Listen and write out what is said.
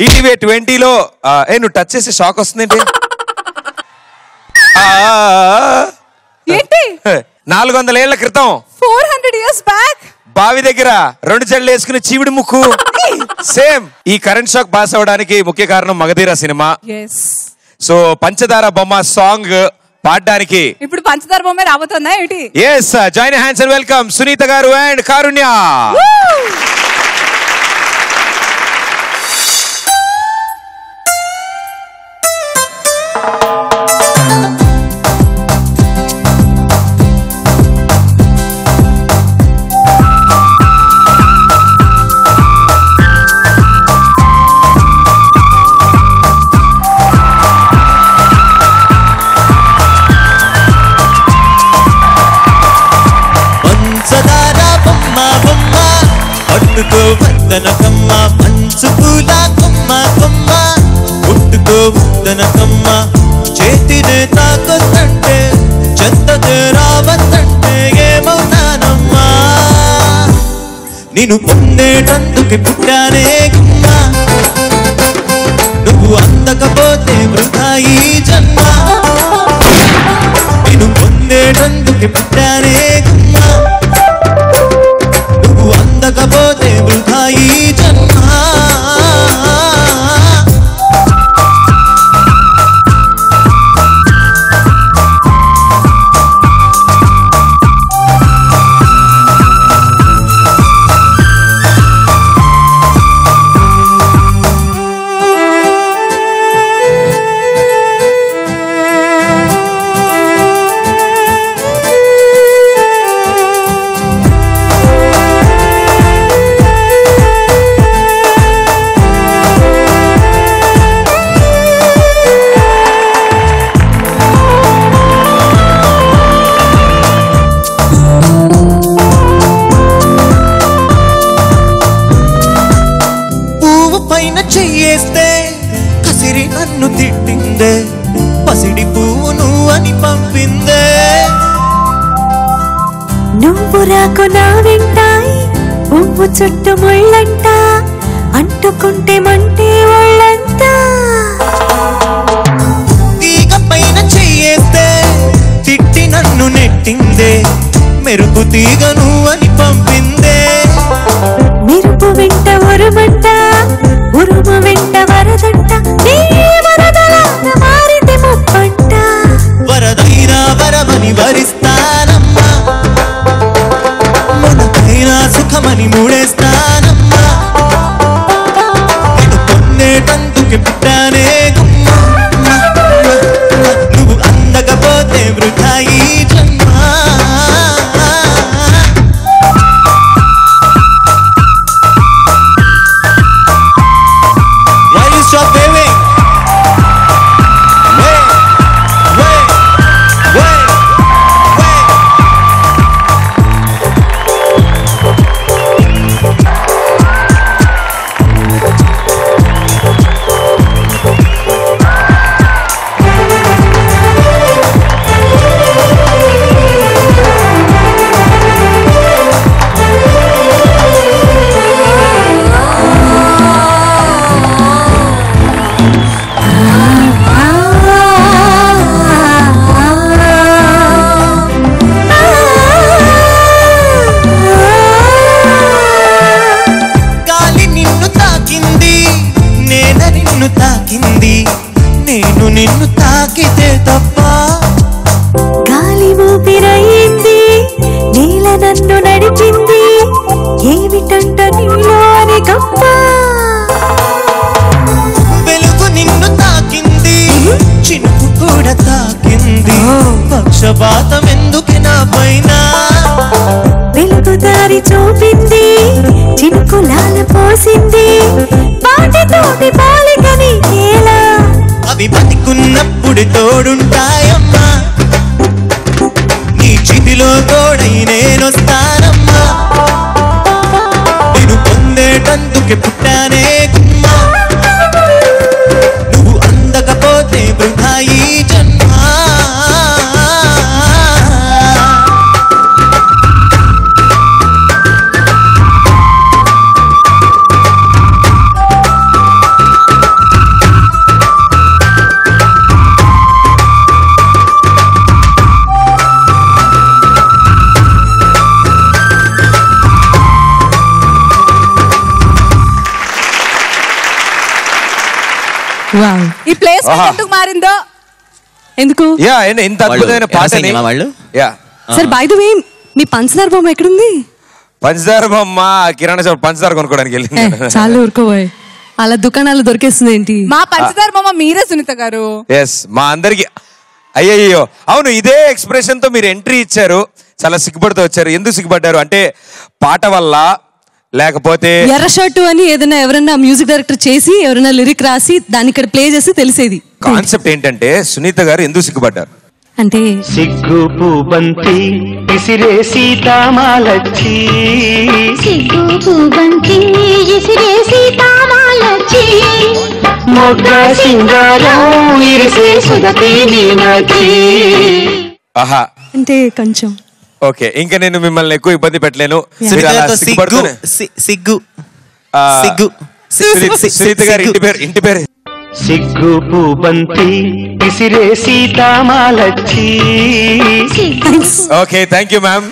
ETV 20లో నువ్వు touch చేసి shock వస్తుందేంటి? ఏంటి 400 ఏళ్ల క్రితం 400 years back బావి దగ్గర 2 జళ్ళు వేసుకుని చీవిడి ముక్కు సేమ్. ఈ కరెంట్ షాక్ పాస్ అవడానికి ముఖ్య కారణం మగధీర సినిమా. సో పంచదార బొమ్మ సాంగ్ పాడడానికి ఇప్పుడు పంచదార బొమ్మ రాబోతుందా ఏంటి? yes join hands and welcome Sunitha గారు and కారుణ్య. వందనకమ్మ మంచు పూల కొమ్మ కొమ్మ పుట్టుకో వందనకమ్మ చేతినే తాకొద్దంటే చెత్తదే రావద్దంటే ఏమవుతానమ్మా నిన్ను పొందేటందుకు పుట్టానే గుమ్మ నువ్వు అందకపోతే వృధా ఈ జన్మ నిన్ను పొందేటందుకు పుట్టానే గుమ్మ నువ్వు అందకపోతే వృధా ఈ జన్మ చెయ్యేస్తే కసిరి నన్ను తిట్టిందే పసిడి పువ్వు నువ్వు అని పంపిందే నువ్వు రాకు నా వెంటాయి పువ్వు చుట్టూ ముళ్ళంట అంటుకుంటే మంటే ఒళ్ళంతా తీగ పైన చెయ్యేస్తే తిట్టి నన్ను నెట్టిందే మెరుపు తీగ నువ్వు అని పంపిందే మెరుపు వెంట ఉరుమంట ఉరుము వెంట వరదంట నీ వరదలాన మారితే ముప్పంట వరదైనా వరమని వరిస్తానమ్మా మనకైనా సుఖమని మూడేస్తానమ్మా నేను పొందేటందుకు పుట్టానే గుమ్మ నువ్వు అందకపోతే వృధా ఈ జన్మ Stop waving. Wait, wait, wait, wait. తాకింది నేను నిన్ను తాకితే తప్ప గాలి ఊపిరయింది నీల నన్ను నడిపింది ఏమిటంట నీలో అని గొప్ప వెలుగు నిన్ను తాకింది చినుకు కూడా తాకింది పక్షపాతం ఎందుకు నా పైన వెలుగు దారి చూపింది చినుకు లాల పోసింది పాటితోటి బాలికని ఎలా అవి బతికున్నప్పుడు తోడుంటాయమ్మా నీ చితిలో తోడై నేనొస్తానమ్మా నేను పొందేటందుకు పుట్టానే గుమ్మ నువ్వు అందకపోతే వృధా ఈ జన్మ ఈ ప్లేస్ ఎందుకు మారిందో ఎందుకు యా ఇంత అద్భుతమైన పాటని వాళ్ళు yeah sir by the way మీ పంచదార బొమ్మ ఎక్కడుంది? పంచదార బొమ్మ కిరాణా షాప్ పంచదార కొనుక్కోవడానికి వెళ్ళింది. చాలా ఊరుకోబోయ్, అలా దుకాణాలు దొరికేస్తుంది ఏంటి? మా పంచదార బొమ్మ మీరే సునీత గారు. ఎస్ మా అందరికి అయ్యయ్యో అవును ఇదే ఎక్స్ప్రెషన్ తో మీరు ఎంట్రీ ఇచ్చారు, చాలా సిగ్గుపడుతూ వచ్చారు. ఎందుకు సిగ్గుపడ్డారు అంటే పాట వల్ల లేకపోతే ఎర్ర షర్టు అని ఏదైనా ఎవరైనా మ్యూజిక్ డైరెక్టర్ చేసి ఎవరైనా లిరిక్ రాసి దాన్ని ఇక్కడ ప్లే చేసి తెలిసేది. కాన్సెప్ట్ ఏంటంటే సునీత గారు ఎందుకు సిగ్గుపడ్డారు అంటే సిగ్గు పూబంతి ఇసిరే సీతామాలచ్చి మొగ్గ సింగారం ఇరిసే సుదతి మీనాచి. ఆహా అంటే కొంచెం ఓకే ఇంకా నేను మిమ్మల్ని ఎక్కువ ఇబ్బంది పెట్టలేను. సిగ్గు సునీత గారు ఇంటి పేరు సిగ్గు పూబంతి ఇసిరే సీతామాలచ్చి. Okay thank you ma'am.